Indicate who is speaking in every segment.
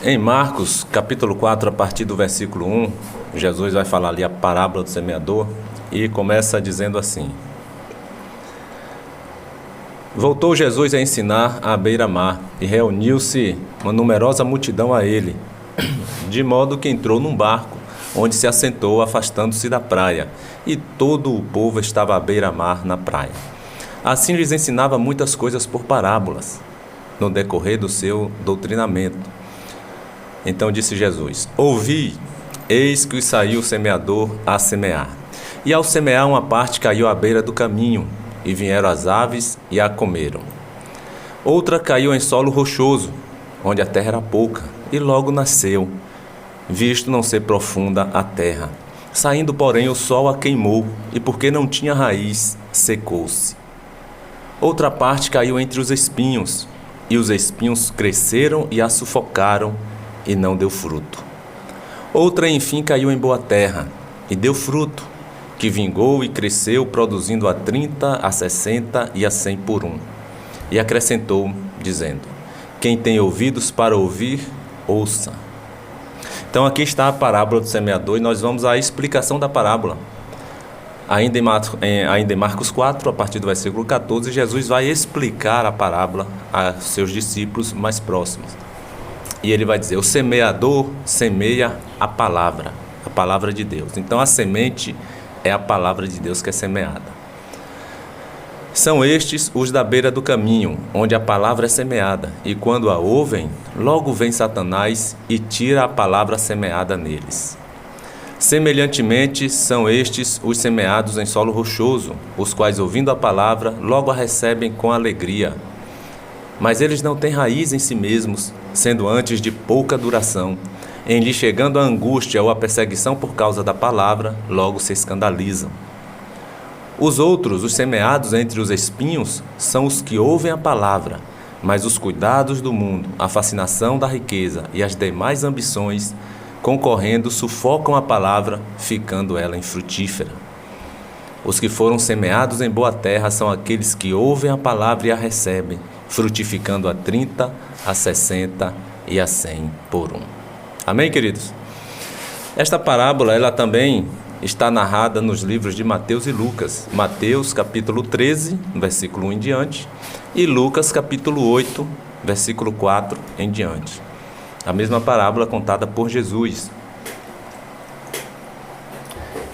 Speaker 1: Em Marcos, capítulo 4, a partir do versículo 1, Jesus vai falar ali a parábola do semeador e começa dizendo assim: Voltou Jesus a ensinar à beira-mar e reuniu-se uma numerosa multidão a ele, de modo que entrou num barco, onde se assentou, afastando-se da praia, e todo o povo estava à beira-mar na praia. Assim lhes ensinava muitas coisas por parábolas, no decorrer do seu doutrinamento. Então disse Jesus: Ouvi, eis que saiu o semeador a semear. E ao semear, uma parte caiu à beira do caminho, e vieram as aves e a comeram. Outra caiu em solo rochoso, onde a terra era pouca, e logo nasceu, visto não ser profunda a terra. Saindo, porém, o sol a queimou, e porque não tinha raiz, secou-se. Outra parte caiu entre os espinhos, e os espinhos cresceram e a sufocaram, e não deu fruto. Outra, enfim, caiu em boa terra, e deu fruto, que vingou e cresceu, produzindo a 30, a 60 e a 100 por um. E acrescentou, dizendo: Quem tem ouvidos para ouvir, ouça. Então aqui está a parábola do semeador, e nós vamos à explicação da parábola. Ainda em Marcos 4, a partir do versículo 14, Jesus vai explicar a parábola a seus discípulos mais próximos. E ele vai dizer: o semeador semeia a palavra de Deus. Então a semente é a palavra de Deus que é semeada. São estes os da beira do caminho, onde a palavra é semeada, e quando a ouvem, logo vem Satanás e tira a palavra semeada neles. Semelhantemente, são estes os semeados em solo rochoso, os quais, ouvindo a palavra, logo a recebem com alegria. Mas eles não têm raiz em si mesmos, sendo antes de pouca duração. Em lhe chegando a angústia ou a perseguição por causa da palavra, logo se escandalizam. Os outros, os semeados entre os espinhos, são os que ouvem a palavra, mas os cuidados do mundo, a fascinação da riqueza e as demais ambições, concorrendo, sufocam a palavra, ficando ela infrutífera. Os que foram semeados em boa terra são aqueles que ouvem a palavra e a recebem, frutificando a 30, a 60 e a 100 por um. Amém, queridos? Esta parábola, ela também está narrada nos livros de Mateus e Lucas. Mateus, capítulo 13, versículo 1 em diante, e Lucas, capítulo 8, versículo 4 em diante. A mesma parábola contada por Jesus.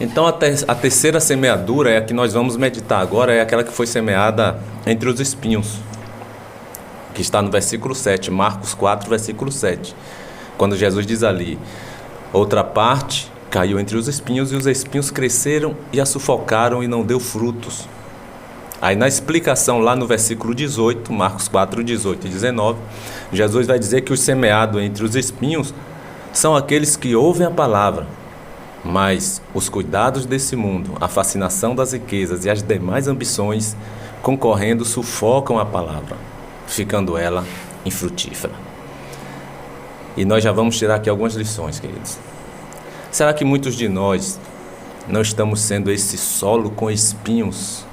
Speaker 1: Então, a terceira semeadura é a que nós vamos meditar agora, é aquela que foi semeada entre os espinhos, que está no versículo 7, Marcos 4, versículo 7, quando Jesus diz ali: outra parte caiu entre os espinhos, e os espinhos cresceram e a sufocaram, e não deu frutos. Aí na explicação lá no versículo 18, Marcos 4, 18 e 19, Jesus vai dizer que os semeados entre os espinhos são aqueles que ouvem a palavra, mas os cuidados desse mundo, a fascinação das riquezas e as demais ambições, concorrendo, sufocam a palavra, ficando ela infrutífera. E nós já vamos tirar aqui algumas lições, queridos. Será que muitos de nós não estamos sendo esse solo com espinhos,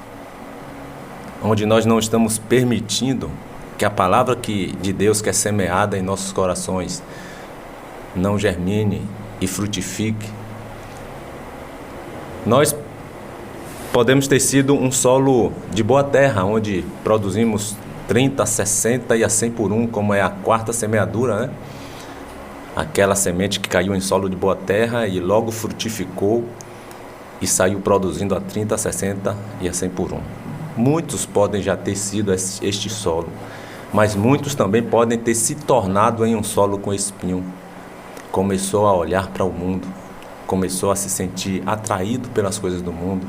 Speaker 1: onde nós não estamos permitindo que a palavra de Deus que é semeada em nossos corações não germine e frutifique? Nós podemos ter sido um solo de boa terra, onde produzimos 30, 60 e a 100 por um, como é a quarta semeadura, né? Aquela semente que caiu em solo de boa terra e logo frutificou e saiu produzindo a 30, a 60 e a 100 por um. Muitos podem já ter sido este solo, mas muitos também podem ter se tornado em um solo com espinho. Começou a olhar para o mundo, começou a se sentir atraído pelas coisas do mundo,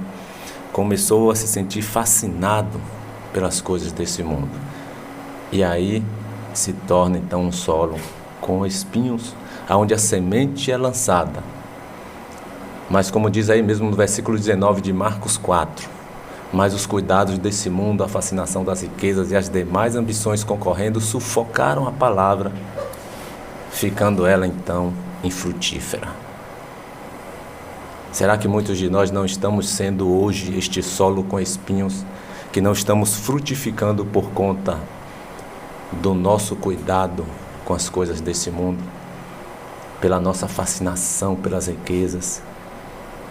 Speaker 1: começou a se sentir fascinado pelas coisas desse mundo. E aí se torna então um solo com espinhos, aonde a semente é lançada. Mas como diz aí mesmo no versículo 19 de Marcos 4, mas os cuidados desse mundo, a fascinação das riquezas e as demais ambições concorrendo, sufocaram a palavra, ficando ela então infrutífera. Será que muitos de nós não estamos sendo hoje este solo com espinhos, que não estamos frutificando por conta do nosso cuidado com as coisas desse mundo? pela nossa fascinação pelas riquezas,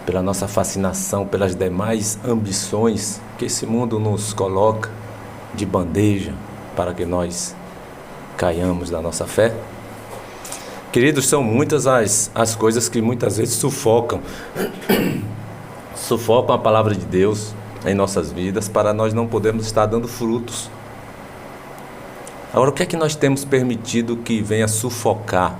Speaker 1: pela nossa fascinação pelas demais ambições que esse mundo nos coloca de bandeja para que nós caiamos da nossa fé. Queridos, são muitas as coisas que muitas vezes sufocam a palavra de Deus em nossas vidas, para nós não podermos estar dando frutos. Agora, o que é que nós temos permitido que venha sufocar?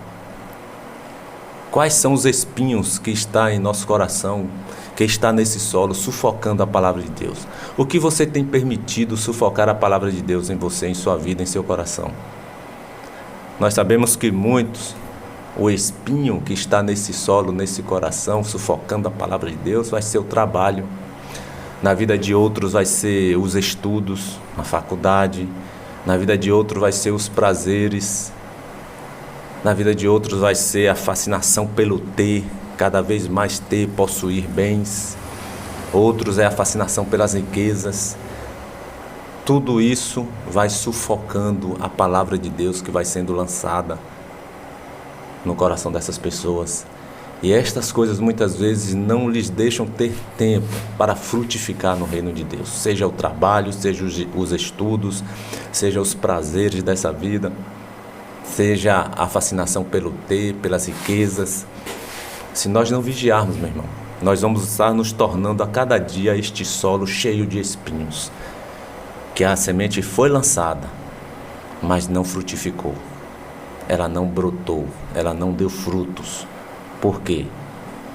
Speaker 1: Quais são os espinhos que está em nosso coração, que está nesse solo, sufocando a palavra de Deus? O que você tem permitido sufocar a palavra de Deus em você, em sua vida, em seu coração? Nós sabemos que muitos, o espinho que está nesse solo, nesse coração, sufocando a palavra de Deus, vai ser o trabalho. Na vida de outros vai ser os estudos, a faculdade. Na vida de outros vai ser os prazeres. Na vida de outros vai ser a fascinação pelo ter, cada vez mais ter, possuir bens. Outros é a fascinação pelas riquezas. Tudo isso vai sufocando a palavra de Deus que vai sendo lançada no coração dessas pessoas. E estas coisas muitas vezes não lhes deixam ter tempo para frutificar no reino de Deus. Seja o trabalho, seja os estudos, seja os prazeres dessa vida, seja a fascinação pelo ter, pelas riquezas. Se nós não vigiarmos, meu irmão, nós vamos estar nos tornando a cada dia este solo cheio de espinhos, que a semente foi lançada, mas não frutificou. Ela não brotou, ela não deu frutos. Por quê?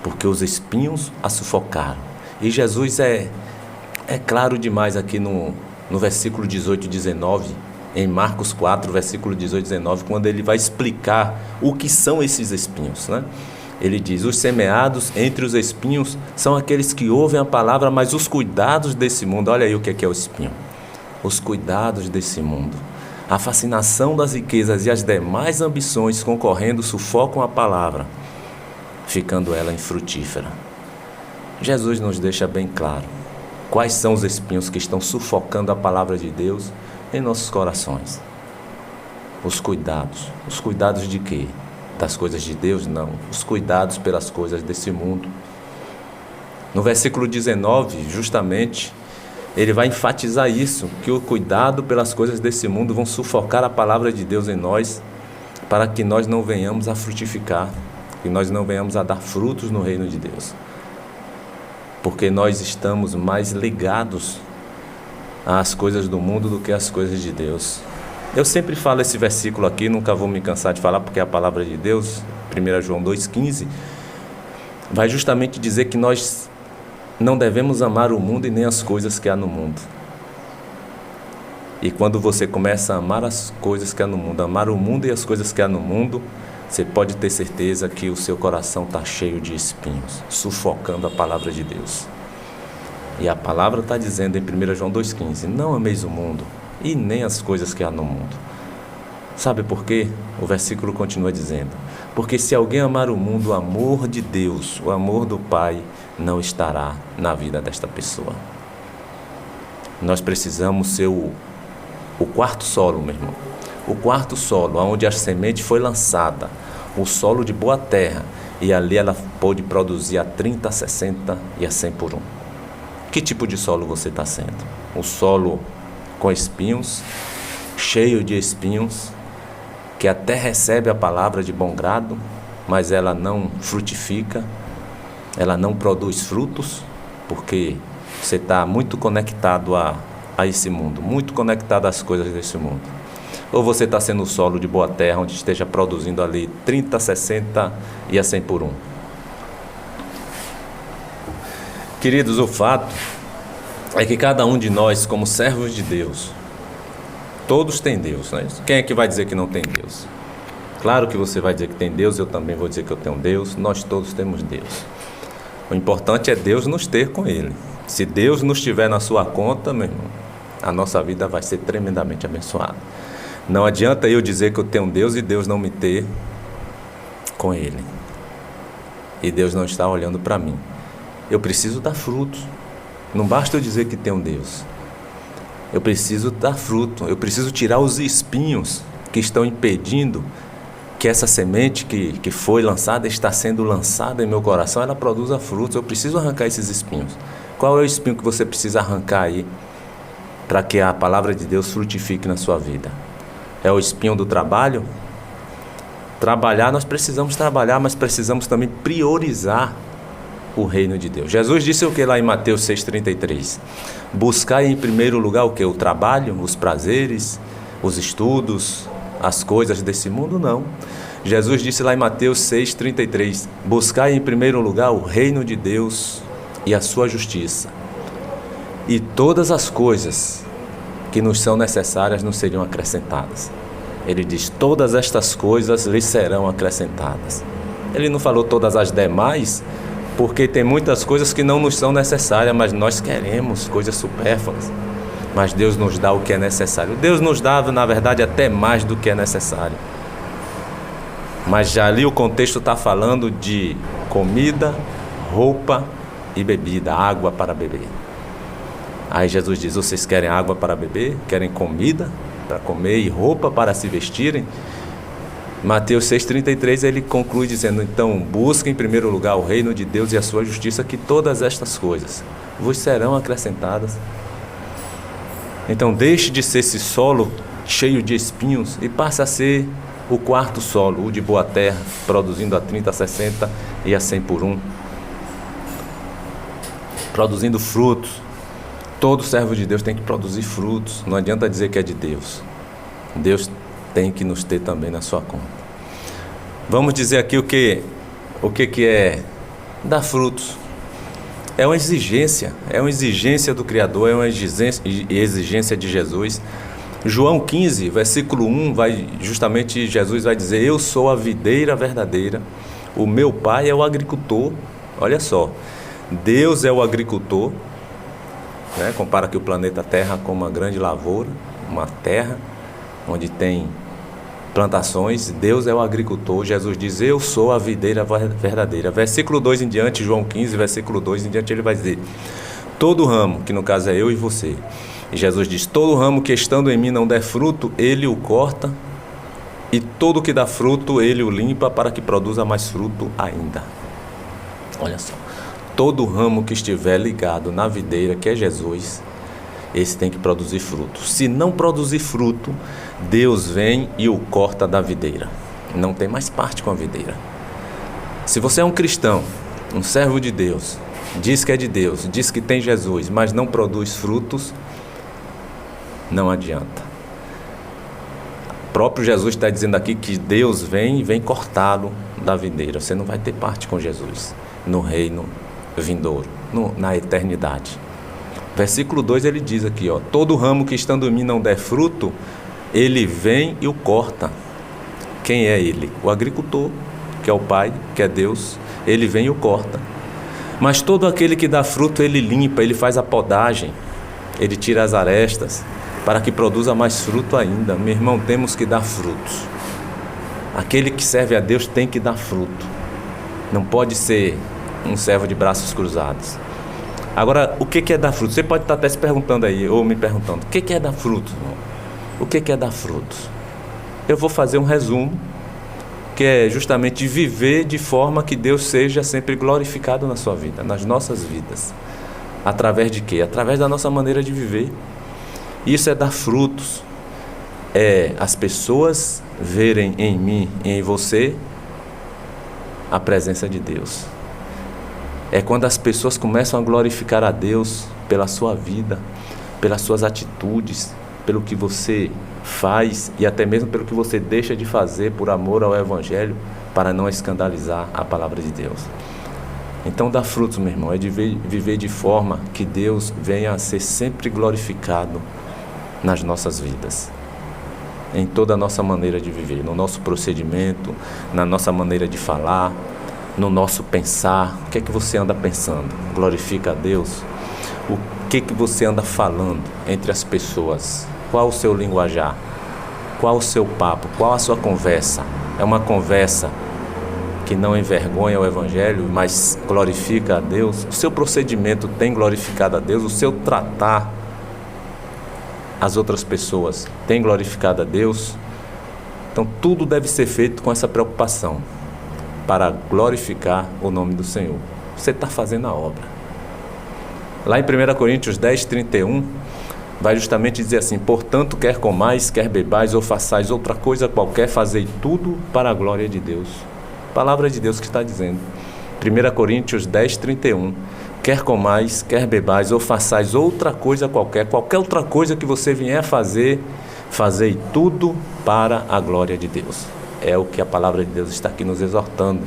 Speaker 1: Porque os espinhos a sufocaram. E Jesus é claro demais aqui no versículo 18 e 19, em Marcos 4, versículo 18 e 19, quando ele vai explicar o que são esses espinhos, né? Ele diz: os semeados entre os espinhos são aqueles que ouvem a palavra, mas os cuidados desse mundo, olha aí o que é o espinho. Os cuidados desse mundo, a fascinação das riquezas e as demais ambições concorrendo sufocam a palavra, ficando ela infrutífera. Jesus nos deixa bem claro quais são os espinhos que estão sufocando a palavra de Deus em nossos corações. Os cuidados de quê? Das coisas de Deus? Não, os cuidados pelas coisas desse mundo. No versículo 19, justamente, ele vai enfatizar isso, que o cuidado pelas coisas desse mundo vão sufocar a palavra de Deus em nós, para que nós não venhamos a frutificar, que nós não venhamos a dar frutos no reino de Deus, porque nós estamos mais ligados às coisas do mundo do que às coisas de Deus. Eu sempre falo esse versículo aqui, nunca vou me cansar de falar, porque a palavra de Deus, 1 João 2,15, vai justamente dizer que nós não devemos amar o mundo e nem as coisas que há no mundo. E quando você começa a amar as coisas que há no mundo, amar o mundo e as coisas que há no mundo, você pode ter certeza que o seu coração está cheio de espinhos, sufocando a palavra de Deus. E a palavra está dizendo em 1 João 2,15, não ameis o mundo e nem as coisas que há no mundo. Sabe por quê? O versículo continua dizendo: porque se alguém amar o mundo, o amor de Deus, o amor do Pai, não estará na vida desta pessoa. Nós precisamos ser o quarto solo, meu irmão. O quarto solo, onde a semente foi lançada, o solo de boa terra, e ali ela pôde produzir a 30, a 60 e a 100 por um. Que tipo de solo você está sendo? O solo com espinhos, cheio de espinhos, que até recebe a palavra de bom grado, mas ela não frutifica, ela não produz frutos, porque você está muito conectado a esse mundo, muito conectado às coisas desse mundo. Ou você está sendo o solo de boa terra, onde esteja produzindo ali 30, 60 e a 100 por um. Queridos, o fato é que cada um de nós, como servos de Deus, todos têm Deus, né? Quem é que vai dizer que não tem Deus? Claro que você vai dizer que tem Deus, eu também vou dizer que eu tenho Deus, nós todos temos Deus. O importante é Deus nos ter com Ele. Se Deus nos tiver na sua conta, meu irmão, a nossa vida vai ser tremendamente abençoada. Não adianta eu dizer que eu tenho Deus e Deus não me ter com Ele. E Deus não está olhando para mim. Eu preciso dar frutos. Não basta eu dizer que tenho Deus. Eu preciso dar fruto. Eu preciso tirar os espinhos que estão impedindo que essa semente que foi lançada, está sendo lançada em meu coração, ela produza frutos. Eu preciso arrancar esses espinhos. Qual é o espinho que você precisa arrancar aí para que a palavra de Deus frutifique na sua vida? É o espinho do trabalho? Trabalhar, nós precisamos trabalhar, mas precisamos também priorizar o reino de Deus. Jesus disse o que lá em Mateus 6,33? Buscar em primeiro lugar o que? O trabalho, os prazeres, os estudos, as coisas desse mundo? Não. Jesus disse lá em Mateus 6,33: buscar em primeiro lugar o reino de Deus e a sua justiça, e todas as coisas que nos são necessárias nos seriam acrescentadas. Ele diz: todas estas coisas lhes serão acrescentadas. Ele não falou todas as demais, porque tem muitas coisas que não nos são necessárias, mas nós queremos coisas supérfluas. Mas Deus nos dá o que é necessário. Deus nos dá, na verdade, até mais do que é necessário. Mas já ali o contexto está falando de comida, roupa e bebida, água para beber. Aí Jesus diz: vocês querem água para beber? Querem comida para comer e roupa para se vestirem? Mateus 6,33 ele conclui dizendo: então busquem em primeiro lugar o reino de Deus e a sua justiça, que todas estas coisas vos serão acrescentadas. Então deixe de ser esse solo cheio de espinhos e passe a ser o quarto solo, o de boa terra, produzindo a 30, a 60 e a 100 por 1, produzindo frutos. Todo servo de Deus tem que produzir frutos. Não adianta dizer que é de Deus. Deus tem que nos ter também na sua conta. Vamos dizer aqui o que é dar frutos. É uma exigência do Criador, é uma exigência de Jesus. João 15, versículo 1, justamente Jesus vai dizer: eu sou a videira verdadeira, o meu pai é o agricultor. Olha só, Deus é o agricultor, né? Compara aqui o planeta Terra com uma grande lavoura, uma terra onde tem plantações. Deus é o agricultor. Jesus diz: eu sou a videira verdadeira. Versículo 2 em diante, João 15, versículo 2 em diante, ele vai dizer: todo ramo, que no caso é eu e você, e Jesus diz: todo ramo que estando em mim não der fruto, ele o corta, e todo que dá fruto, ele o limpa, para que produza mais fruto ainda. Olha só, todo ramo que estiver ligado na videira, que é Jesus, esse tem que produzir fruto. Se não produzir fruto, Deus vem e o corta da videira. Não tem mais parte com a videira. Se você é um cristão, um servo de Deus, diz que é de Deus, diz que tem Jesus, mas não produz frutos, não adianta. O próprio Jesus está dizendo aqui que Deus vem e vem cortá-lo da videira. Você não vai ter parte com Jesus no reino vindouro, na eternidade. Versículo 2 ele diz aqui, todo ramo que estando em mim não der fruto, ele vem e o corta. Quem é ele? O agricultor, que é o Pai, que é Deus. Ele vem e o corta. Mas todo aquele que dá fruto, ele limpa, ele faz a podagem, ele tira as arestas, para que produza mais fruto ainda. Meu irmão, temos que dar frutos. Aquele que serve a Deus tem que dar fruto. Não pode ser um servo de braços cruzados. Agora, o que é dar fruto? Você pode estar até se perguntando aí, ou me perguntando: o que é dar fruto? O que é dar frutos? Eu vou fazer um resumo, que é justamente viver de forma que Deus seja sempre glorificado na sua vida, nas nossas vidas. Através de quê? Através da nossa maneira de viver. Isso é dar frutos. É as pessoas verem em mim e em você a presença de Deus. É quando as pessoas começam a glorificar a Deus pela sua vida, pelas suas atitudes, pelo que você faz e até mesmo pelo que você deixa de fazer por amor ao Evangelho, para não escandalizar a palavra de Deus. Então, dar frutos, meu irmão, é de viver de forma que Deus venha a ser sempre glorificado nas nossas vidas, em toda a nossa maneira de viver, no nosso procedimento, na nossa maneira de falar, no nosso pensar. O que é que você anda pensando? Glorifica a Deus? O que é que você anda falando entre as pessoas? Qual o seu linguajar? Qual o seu papo? Qual a sua conversa? É uma conversa que não envergonha o Evangelho, mas glorifica a Deus? O seu procedimento tem glorificado a Deus? O seu tratar as outras pessoas tem glorificado a Deus? Então tudo deve ser feito com essa preocupação, para glorificar o nome do Senhor. Você está fazendo a obra. Lá em 1 Coríntios 10, 31, vai justamente dizer assim: portanto, quer comais, quer bebais ou façais outra coisa qualquer, fazei tudo para a glória de Deus. Palavra de Deus que está dizendo. 1 Coríntios 10, 31. Quer comais, quer bebais ou façais outra coisa qualquer outra coisa que você vier a fazer, fazei tudo para a glória de Deus. É o que a palavra de Deus está aqui nos exortando.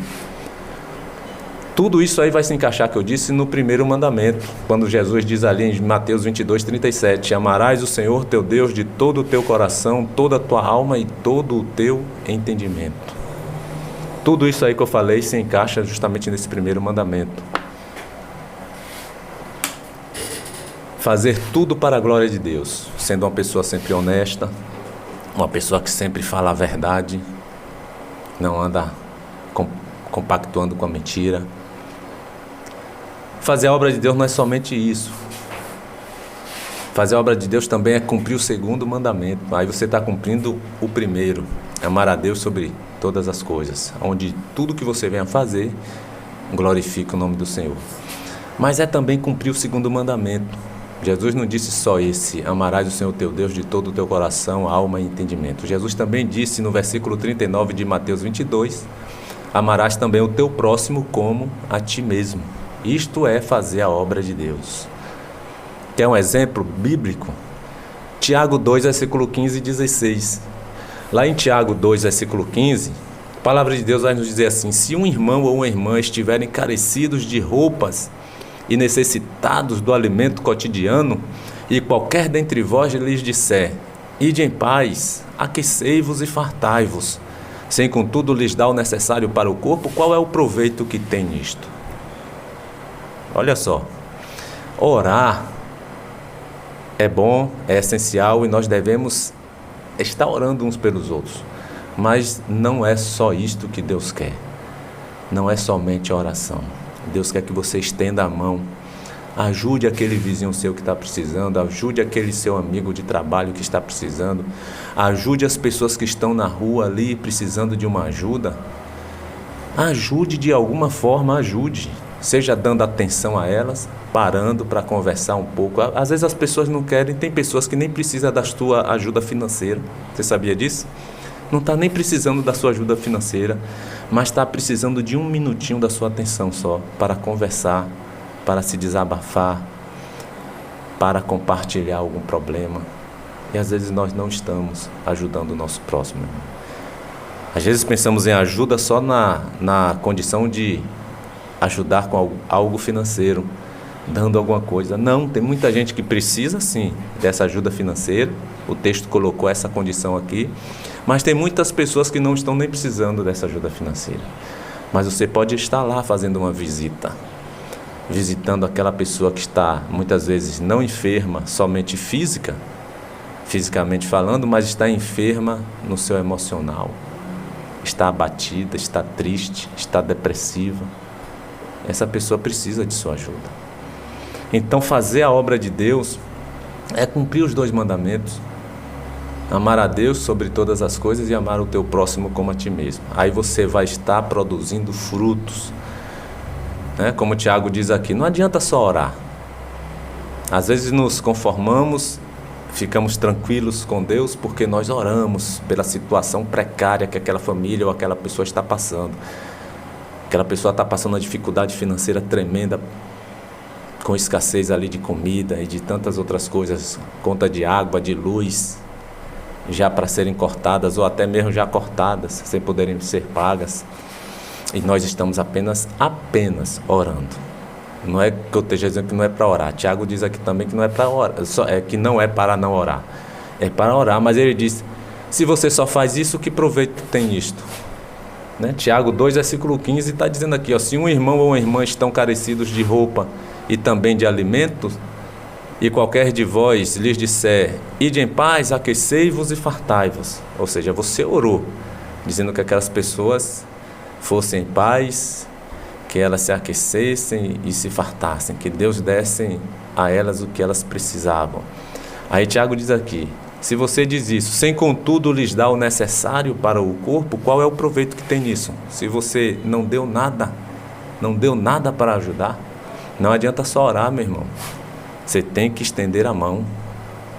Speaker 1: Tudo isso aí vai se encaixar, que eu disse, no primeiro mandamento, quando Jesus diz ali em Mateus 22, 37, amarás o Senhor teu Deus de todo o teu coração, toda a tua alma e todo o teu entendimento. Tudo isso aí que eu falei se encaixa justamente nesse primeiro mandamento. Fazer tudo para a glória de Deus, sendo uma pessoa sempre honesta, uma pessoa que sempre fala a verdade, não anda compactuando com a mentira. Fazer a obra de Deus não é somente isso. Fazer a obra de Deus também é cumprir o segundo mandamento. Aí você está cumprindo o primeiro, amar a Deus sobre todas as coisas, onde tudo que você venha fazer glorifica o nome do Senhor. Mas é também cumprir o segundo mandamento. Jesus não disse só esse: amarás o Senhor teu Deus de todo o teu coração, alma e entendimento. Jesus também disse no versículo 39 de Mateus 22, amarás também o teu próximo como a ti mesmo. Isto é fazer a obra de Deus. Quer um exemplo bíblico? Tiago 2, versículo 15 e 16. Lá em Tiago 2, versículo 15, a palavra de Deus vai nos dizer assim: se um irmão ou uma irmã estiverem carecidos de roupas e necessitados do alimento cotidiano, e qualquer dentre vós lhes disser: ide em paz, aquecei-vos e fartai-vos, sem contudo lhes dar o necessário para o corpo, qual é o proveito que tem nisto? Olha só, orar é bom, é essencial e nós devemos estar orando uns pelos outros, mas não é só isto que Deus quer, não é somente a oração. Deus quer que você estenda a mão, ajude aquele vizinho seu que está precisando, ajude aquele seu amigo de trabalho que está precisando, ajude as pessoas que estão na rua ali precisando de uma ajuda. Ajude de alguma forma, ajude, seja dando atenção a elas, parando para conversar um pouco. Às vezes as pessoas não querem, tem pessoas que nem precisam da sua ajuda financeira. Você sabia disso? Não está nem precisando da sua ajuda financeira, mas está precisando de um minutinho da sua atenção só, para conversar, para se desabafar, para compartilhar algum problema. E às vezes nós não estamos ajudando o nosso próximo. Às vezes pensamos em ajuda só na condição de ajudar com algo financeiro, dando alguma coisa. Não, tem muita gente que precisa sim dessa ajuda financeira. O texto colocou essa condição aqui. Mas tem muitas pessoas que não estão nem precisando dessa ajuda financeira. Mas você pode estar lá fazendo uma visita, visitando aquela pessoa que está muitas vezes não enferma somente fisicamente falando, mas está enferma no seu emocional. Está abatida, está triste, está depressiva. Essa pessoa precisa de sua ajuda. Então fazer a obra de Deus é cumprir os 2 mandamentos. Amar a Deus sobre todas as coisas e amar o teu próximo como a ti mesmo. Aí você vai estar produzindo frutos, né? Como o Tiago diz aqui, não adianta só orar. Às vezes nos conformamos, ficamos tranquilos com Deus porque nós oramos pela situação precária que aquela família ou aquela pessoa está passando. Aquela pessoa está passando uma dificuldade financeira tremenda, com escassez ali de comida e de tantas outras coisas, conta de água, de luz, já para serem cortadas ou até mesmo já cortadas, sem poderem ser pagas. E nós estamos apenas orando. Não é que eu esteja dizendo que não é para orar. Tiago diz aqui também que não é para orar, que não é para não orar. É para orar, mas ele diz: se você só faz isso, que proveito tem isto? Né? Tiago 2, versículo 15 está dizendo aqui, ó, se um irmão ou uma irmã estão carecidos de roupa e também de alimentos, e qualquer de vós lhes disser: ide em paz, aquecei-vos e fartai-vos. Ou seja, você orou, dizendo que aquelas pessoas fossem em paz, que elas se aquecessem e se fartassem, que Deus desse a elas o que elas precisavam. Aí Tiago diz aqui: Se você diz isso, sem contudo lhes dar o necessário para o corpo, qual é o proveito que tem nisso? Se você não deu nada para ajudar, não adianta só orar, meu irmão. Você tem que estender a mão.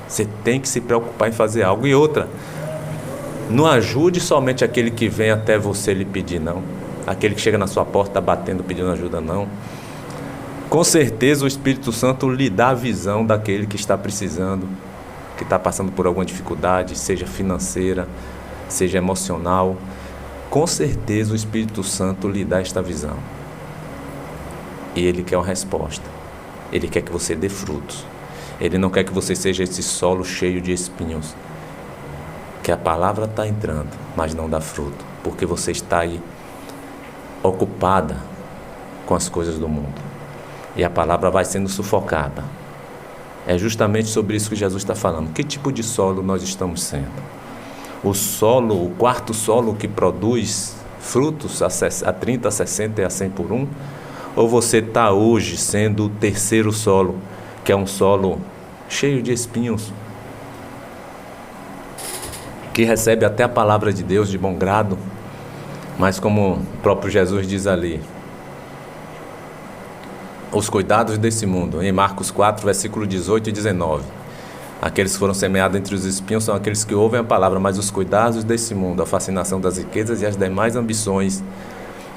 Speaker 1: Você tem que se preocupar em fazer algo. E outra, não ajude somente aquele que vem até você lhe pedir, não. Aquele que chega na sua porta batendo, pedindo ajuda, não. Com certeza o Espírito Santo lhe dá a visão daquele que está precisando, que está passando por alguma dificuldade, seja financeira, seja emocional. Com certeza o Espírito Santo lhe dá esta visão. E Ele quer uma resposta. Ele quer que você dê frutos. Ele não quer que você seja esse solo cheio de espinhos. Que a palavra está entrando, mas não dá fruto. Porque você está aí ocupada com as coisas do mundo. E a palavra vai sendo sufocada. É justamente sobre isso que Jesus está falando. Que tipo de solo nós estamos sendo? O solo, o quarto solo que produz frutos a 30, a 60 e a 100 por um? Ou você está hoje sendo o terceiro solo, que é um solo cheio de espinhos, que recebe até a palavra de Deus de bom grado, mas como o próprio Jesus diz ali, os cuidados desse mundo, em Marcos 4, versículo 18 e 19. Aqueles que foram semeados entre os espinhos são aqueles que ouvem a palavra, mas os cuidados desse mundo, a fascinação das riquezas e as demais ambições,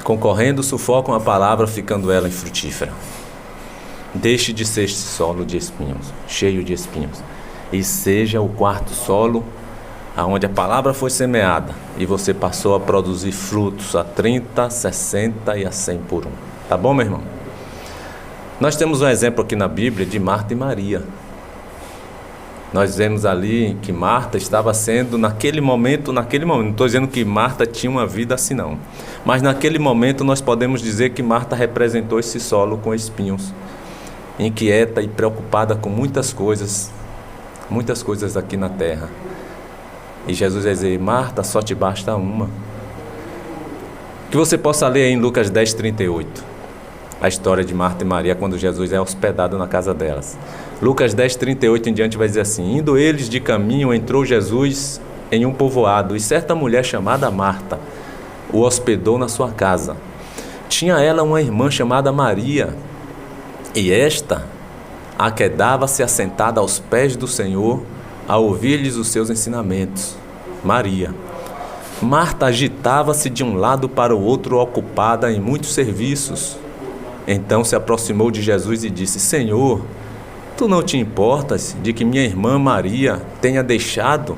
Speaker 1: concorrendo, sufocam a palavra, ficando ela infrutífera. Deixe de ser este solo de espinhos, cheio de espinhos, e seja o quarto solo, aonde a palavra foi semeada, e você passou a produzir frutos a 30, 60 e a 100 por um. Tá bom, meu irmão? Nós temos um exemplo aqui na Bíblia de Marta e Maria. Nós vemos ali que Marta estava sendo, naquele momento, não estou dizendo que Marta tinha uma vida assim não, mas naquele momento nós podemos dizer que Marta representou esse solo com espinhos, inquieta e preocupada com muitas coisas aqui na terra. E Jesus vai dizer: Marta, só te basta uma. Que você possa ler em Lucas 10, 38. A história de Marta e Maria quando Jesus é hospedado na casa delas. Lucas 10, 38 em diante vai dizer assim: indo eles de caminho, entrou Jesus em um povoado, e certa mulher chamada Marta o hospedou na sua casa. Tinha ela uma irmã chamada Maria, e esta aquedava-se assentada aos pés do Senhor, a ouvir-lhes os seus ensinamentos. Maria. Marta agitava-se de um lado para o outro, ocupada em muitos serviços. Então se aproximou de Jesus e disse: Senhor, tu não te importas de que minha irmã Maria tenha deixado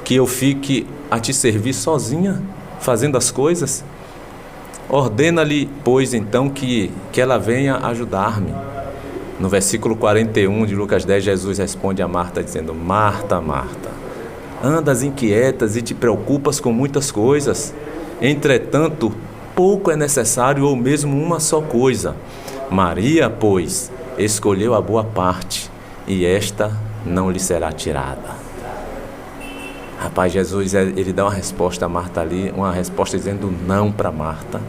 Speaker 1: que eu fique a te servir sozinha, fazendo as coisas? Ordena-lhe, pois, então que ela venha ajudar-me. No versículo 41 de Lucas 10, Jesus responde a Marta dizendo: Marta, Marta, andas inquietas e te preocupas com muitas coisas. Entretanto, pouco é necessário, ou mesmo uma só coisa. Maria, pois, escolheu a boa parte, e esta não lhe será tirada. Rapaz, Jesus, ele dá uma resposta a Marta ali, uma resposta dizendo não para Marta,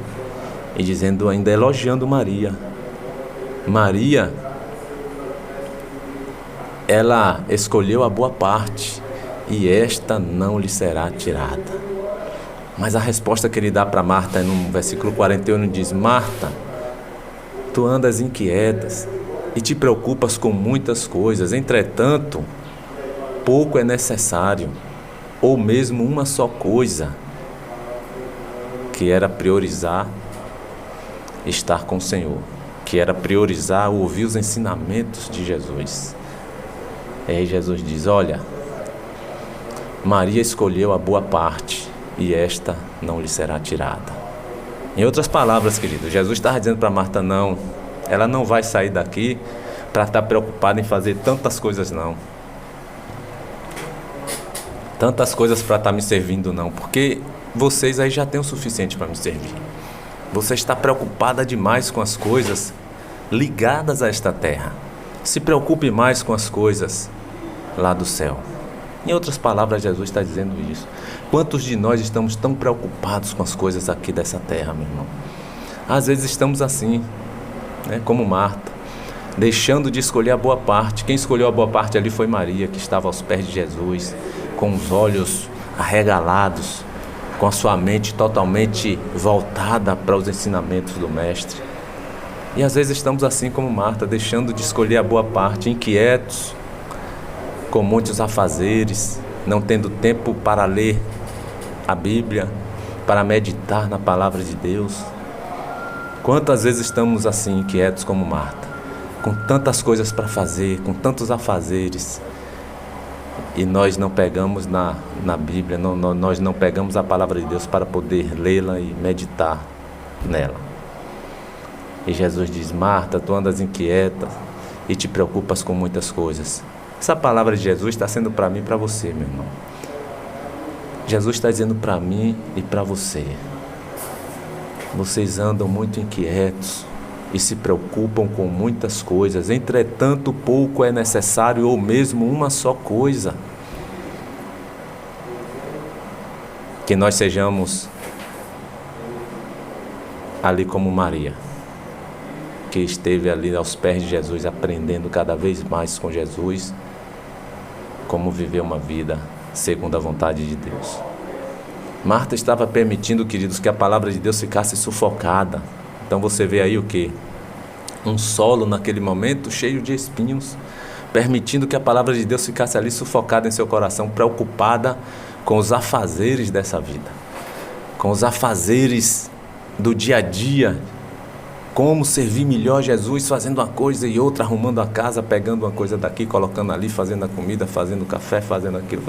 Speaker 1: e dizendo, ainda elogiando Maria. Maria, ela escolheu a boa parte, e esta não lhe será tirada. Mas a resposta que ele dá para Marta, no versículo 41, diz: Marta, tu andas inquietas e te preocupas com muitas coisas. Entretanto, pouco é necessário, ou mesmo uma só coisa, que era priorizar estar com o Senhor, que era priorizar ouvir os ensinamentos de Jesus. E aí Jesus diz: olha, Maria escolheu a boa parte, e esta não lhe será tirada. Em outras palavras, querido, Jesus estava dizendo para Marta: não, ela não vai sair daqui para estar preocupada em fazer tantas coisas não. Tantas coisas para estar me servindo não, porque vocês aí já têm o suficiente para me servir. Você está preocupada demais com as coisas ligadas a esta terra. Se preocupe mais com as coisas lá do céu. Em outras palavras, Jesus está dizendo isso. Quantos de nós estamos tão preocupados com as coisas aqui dessa terra, meu irmão? Às vezes estamos assim, né, como Marta, deixando de escolher a boa parte. Quem escolheu a boa parte ali foi Maria, que estava aos pés de Jesus, com os olhos arregalados, com a sua mente totalmente voltada para os ensinamentos do Mestre. E às vezes estamos assim como Marta, deixando de escolher a boa parte, inquietos, com muitos afazeres, não tendo tempo para ler a Bíblia, para meditar na palavra de Deus. Quantas vezes estamos assim, inquietos como Marta, com tantas coisas para fazer, com tantos afazeres, e nós não pegamos na Bíblia, nós não pegamos a palavra de Deus para poder lê-la e meditar nela. E Jesus diz: Marta, tu andas inquieta e te preocupas com muitas coisas. Essa palavra de Jesus está sendo para mim e para você, meu irmão. Jesus está dizendo para mim e para você: vocês andam muito inquietos e se preocupam com muitas coisas, entretanto pouco é necessário, ou mesmo uma só coisa. Que nós sejamos ali como Maria, que esteve ali aos pés de Jesus, aprendendo cada vez mais com Jesus como viver uma vida segundo a vontade de Deus. Marta estava permitindo, queridos, que a palavra de Deus ficasse sufocada. Então você vê aí o quê? Um solo naquele momento cheio de espinhos, permitindo que a palavra de Deus ficasse ali sufocada em seu coração, preocupada com os afazeres dessa vida, com os afazeres do dia a dia, como servir melhor Jesus, fazendo uma coisa e outra, arrumando a casa, pegando uma coisa daqui, colocando ali, fazendo a comida, fazendo o café, fazendo aquilo.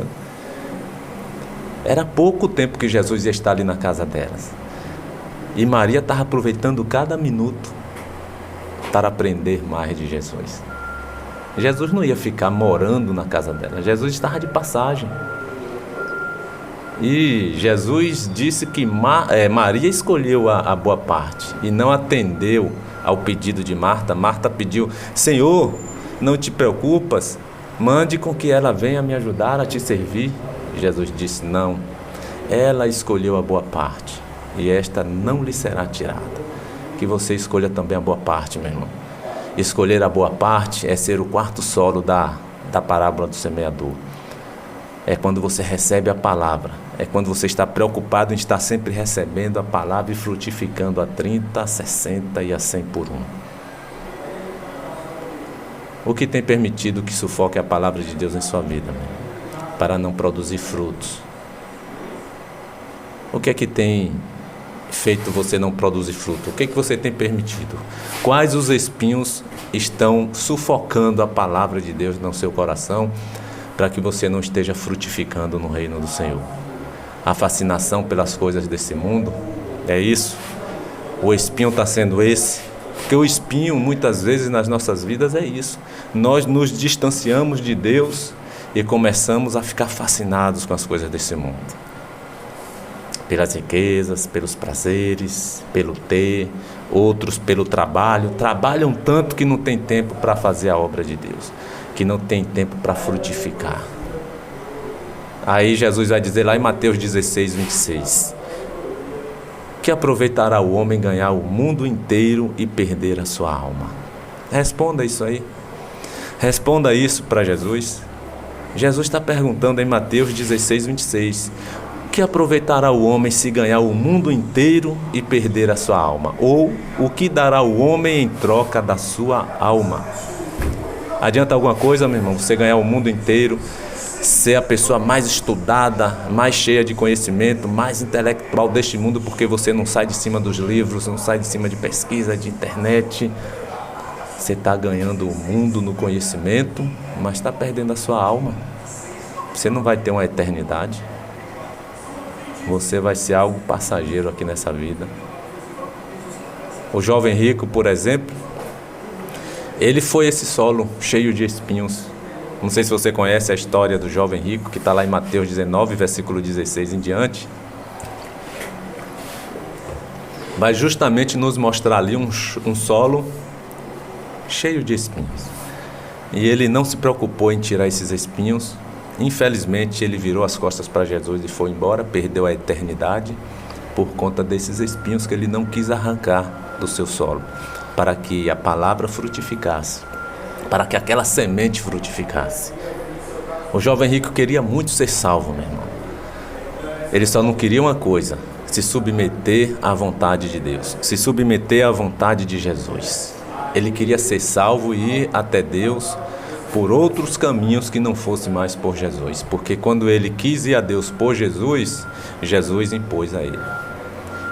Speaker 1: Era pouco tempo que Jesus ia estar ali na casa delas. E Maria estava aproveitando cada minuto para aprender mais de Jesus. Jesus não ia ficar morando na casa dela, Jesus estava de passagem. E Jesus disse que Maria escolheu a boa parte e não atendeu ao pedido de Marta. Marta pediu: Senhor, não te preocupas, mande com que ela venha me ajudar a te servir. Jesus disse: não, ela escolheu a boa parte e esta não lhe será tirada. Que você escolha também a boa parte, meu irmão. Escolher a boa parte é ser o quarto solo da parábola do semeador. É quando você recebe a palavra, é quando você está preocupado em estar sempre recebendo a palavra e frutificando a 30, a 60 e a 100 por um. O que tem permitido que sufoque a palavra de Deus em sua vida, para não produzir frutos? O que é que tem feito você não produzir fruto? O que é que você tem permitido? Quais os espinhos estão sufocando a palavra de Deus no seu coração, para que você não esteja frutificando no reino do Senhor? A fascinação pelas coisas desse mundo, é isso? O espinho está sendo esse? Porque o espinho, muitas vezes nas nossas vidas, é isso. Nós nos distanciamos de Deus e começamos a ficar fascinados com as coisas desse mundo. Pelas riquezas, pelos prazeres, pelo ter, outros pelo trabalho. Trabalham tanto que não tem tempo para fazer a obra de Deus, que não tem tempo para frutificar. Aí Jesus vai dizer lá em Mateus 16, 26: que aproveitará o homem ganhar o mundo inteiro e perder a sua alma? Responda isso aí. Responda isso para Jesus. Jesus está perguntando em Mateus 16, 26: o que aproveitará o homem se ganhar o mundo inteiro e perder a sua alma? Ou o que dará o homem em troca da sua alma? Adianta alguma coisa, meu irmão, você ganhar o mundo inteiro, ser a pessoa mais estudada, mais cheia de conhecimento, mais intelectual deste mundo, porque você não sai de cima dos livros, não sai de cima de pesquisa, de internet. Você está ganhando o mundo no conhecimento, mas está perdendo a sua alma. Você não vai ter uma eternidade. Você vai ser algo passageiro aqui nessa vida. O jovem rico, por exemplo, ele foi esse solo cheio de espinhos. Não sei se você conhece a história do jovem rico, que está lá em Mateus 19, versículo 16 em diante. Vai justamente nos mostrar ali um solo cheio de espinhos. E ele não se preocupou em tirar esses espinhos. Infelizmente, ele virou as costas para Jesus e foi embora, perdeu a eternidade por conta desses espinhos que ele não quis arrancar do seu solo, para que a palavra frutificasse, para que aquela semente frutificasse. O jovem rico queria muito ser salvo, meu irmão. Ele só não queria uma coisa: se submeter à vontade de Deus, se submeter à vontade de Jesus. Ele queria ser salvo e ir até Deus por outros caminhos que não fosse mais por Jesus, porque quando ele quis ir a Deus por Jesus, Jesus impôs a ele.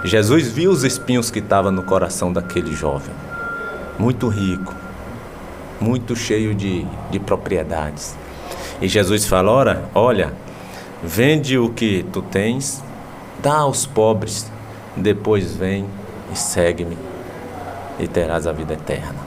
Speaker 1: Jesus viu os espinhos que estavam no coração daquele jovem, muito rico, muito cheio de propriedades. E Jesus fala: olha, vende o que tu tens, dá aos pobres, depois vem e segue-me e terás a vida eterna.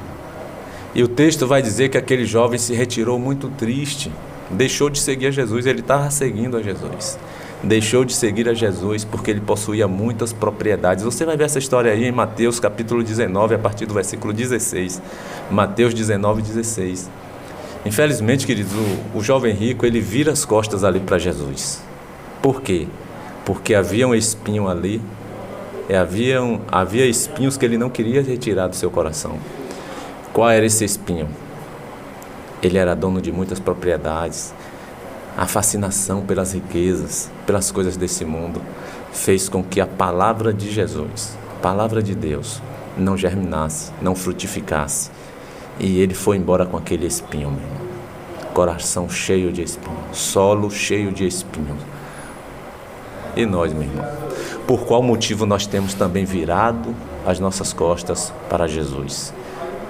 Speaker 1: E o texto vai dizer que aquele jovem se retirou muito triste, deixou de seguir a Jesus. Ele estava seguindo a Jesus, deixou de seguir a Jesus porque ele possuía muitas propriedades. Você vai ver essa história aí em Mateus capítulo 19, a partir do versículo 16. Mateus 19, 16. Infelizmente, queridos, o jovem rico, ele vira as costas ali para Jesus. Por quê? Porque havia um espinho ali, havia espinhos que ele não queria retirar do seu coração. Qual era esse espinho? Ele era dono de muitas propriedades. A fascinação pelas riquezas, pelas coisas desse mundo, fez com que a palavra de Jesus, a palavra de Deus, não germinasse, não frutificasse. E ele foi embora com aquele espinho, meu irmão. Coração cheio de espinhos, solo cheio de espinhos. E nós, meu irmão, por qual motivo nós temos também virado as nossas costas para Jesus?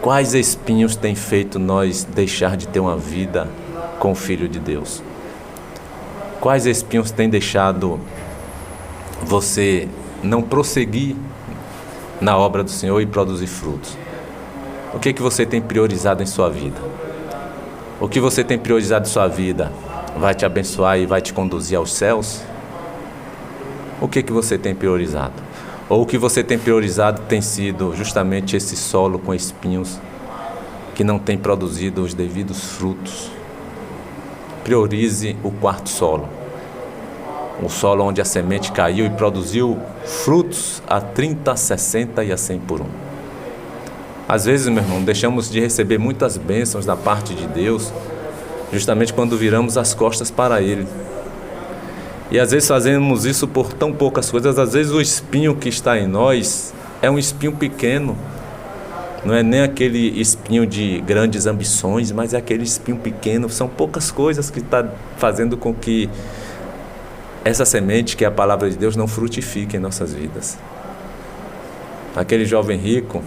Speaker 1: Quais espinhos têm feito nós deixar de ter uma vida com o Filho de Deus? Quais espinhos têm deixado você não prosseguir na obra do Senhor e produzir frutos? O que você tem priorizado em sua vida? O que você tem priorizado em sua vida vai te abençoar e vai te conduzir aos céus? O que você tem priorizado? Ou o que você tem priorizado tem sido justamente esse solo com espinhos que não tem produzido os devidos frutos? Priorize o quarto solo. O solo onde a semente caiu e produziu frutos a 30, 60 e a 100 por um. Às vezes, meu irmão, deixamos de receber muitas bênçãos da parte de Deus, justamente quando viramos as costas para Ele. E às vezes fazemos isso por tão poucas coisas. Às vezes o espinho que está em nós é um espinho pequeno. Não é nem aquele espinho de grandes ambições, mas é aquele espinho pequeno. São poucas coisas que está fazendo com que essa semente, que é a palavra de Deus, não frutifique em nossas vidas. Aquele jovem rico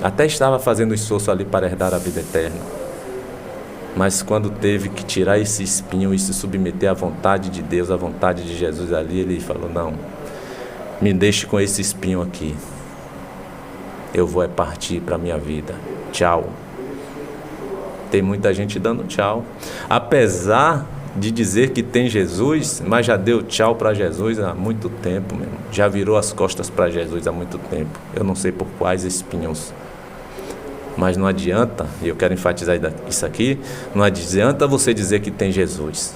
Speaker 1: até estava fazendo esforço ali para herdar a vida eterna, mas quando teve que tirar esse espinho e se submeter à vontade de Deus, à vontade de Jesus ali, ele falou: não, me deixe com esse espinho aqui, eu vou partir para a minha vida, tchau. Tem muita gente dando tchau, apesar de dizer que tem Jesus, mas já deu tchau para Jesus há muito tempo mesmo. Já virou as costas para Jesus há muito tempo. Eu não sei por quais espinhos. Mas não adianta, e eu quero enfatizar isso aqui, não adianta você dizer que tem Jesus.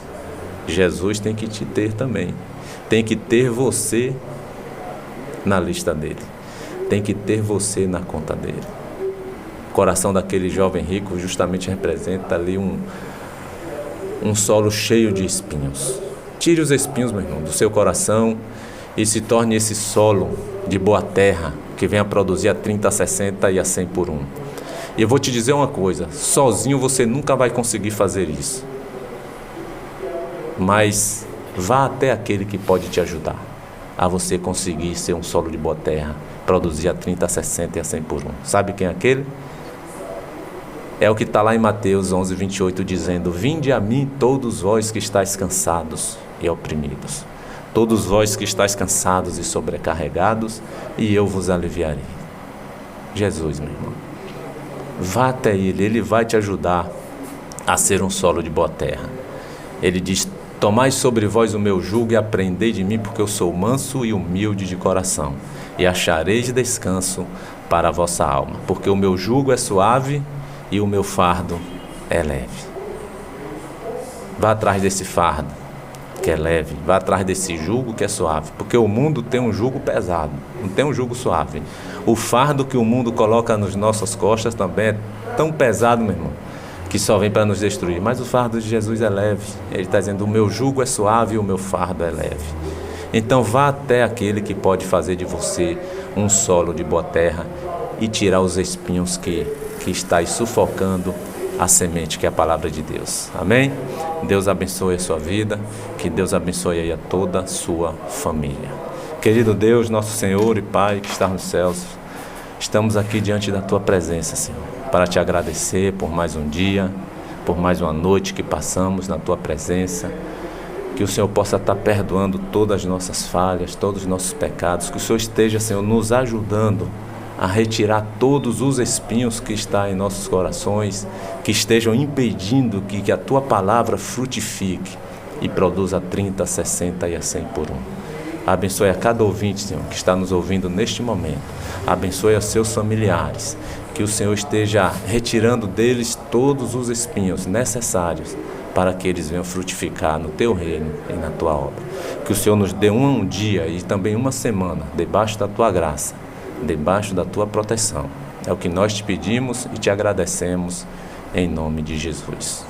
Speaker 1: Jesus tem que te ter também. Tem que ter você na lista dele. Tem que ter você na conta dele. O coração daquele jovem rico justamente representa ali um solo cheio de espinhos. Tire os espinhos, meu irmão, do seu coração e se torne esse solo de boa terra que venha produzir a 30, a 60 e a 100 por um. E eu vou te dizer uma coisa: sozinho você nunca vai conseguir fazer isso. Mas vá até aquele que pode te ajudar a você conseguir ser um solo de boa terra, produzir a 30, a 60 e a 100 por um. Sabe quem é aquele? É o que está lá em Mateus 11, 28, dizendo: vinde a mim todos vós que estáis cansados e oprimidos, todos vós que estáis cansados e sobrecarregados, e eu vos aliviarei. Jesus, meu irmão, vá até Ele, Ele vai te ajudar a ser um solo de boa terra. Ele diz: tomai sobre vós o meu jugo e aprendei de mim, porque eu sou manso e humilde de coração, e achareis descanso para a vossa alma, porque o meu jugo é suave e o meu fardo é leve. Vá atrás desse fardo que é leve, vá atrás desse jugo que é suave, porque o mundo tem um jugo pesado, não tem um jugo suave. O fardo que o mundo coloca nas nossas costas também é tão pesado, meu irmão, que só vem para nos destruir. Mas o fardo de Jesus é leve. Ele está dizendo: o meu jugo é suave e o meu fardo é leve. Então vá até aquele que pode fazer de você um solo de boa terra e tirar os espinhos que está aí sufocando a semente, que é a palavra de Deus. Amém? Deus abençoe a sua vida, que Deus abençoe aí a toda a sua família. Querido Deus, nosso Senhor e Pai que está nos céus, estamos aqui diante da Tua presença, Senhor, para Te agradecer por mais um dia, por mais uma noite que passamos na Tua presença. Que o Senhor possa estar perdoando todas as nossas falhas, todos os nossos pecados. Que o Senhor esteja, Senhor, nos ajudando a retirar todos os espinhos que estão em nossos corações, que estejam impedindo que a Tua palavra frutifique e produza 30, 60 e a 100 por um. Abençoe a cada ouvinte, Senhor, que está nos ouvindo neste momento. Abençoe os seus familiares. Que o Senhor esteja retirando deles todos os espinhos necessários para que eles venham frutificar no Teu reino e na Tua obra. Que o Senhor nos dê um dia e também uma semana debaixo da Tua graça, debaixo da Tua proteção. É o que nós te pedimos e te agradecemos em nome de Jesus.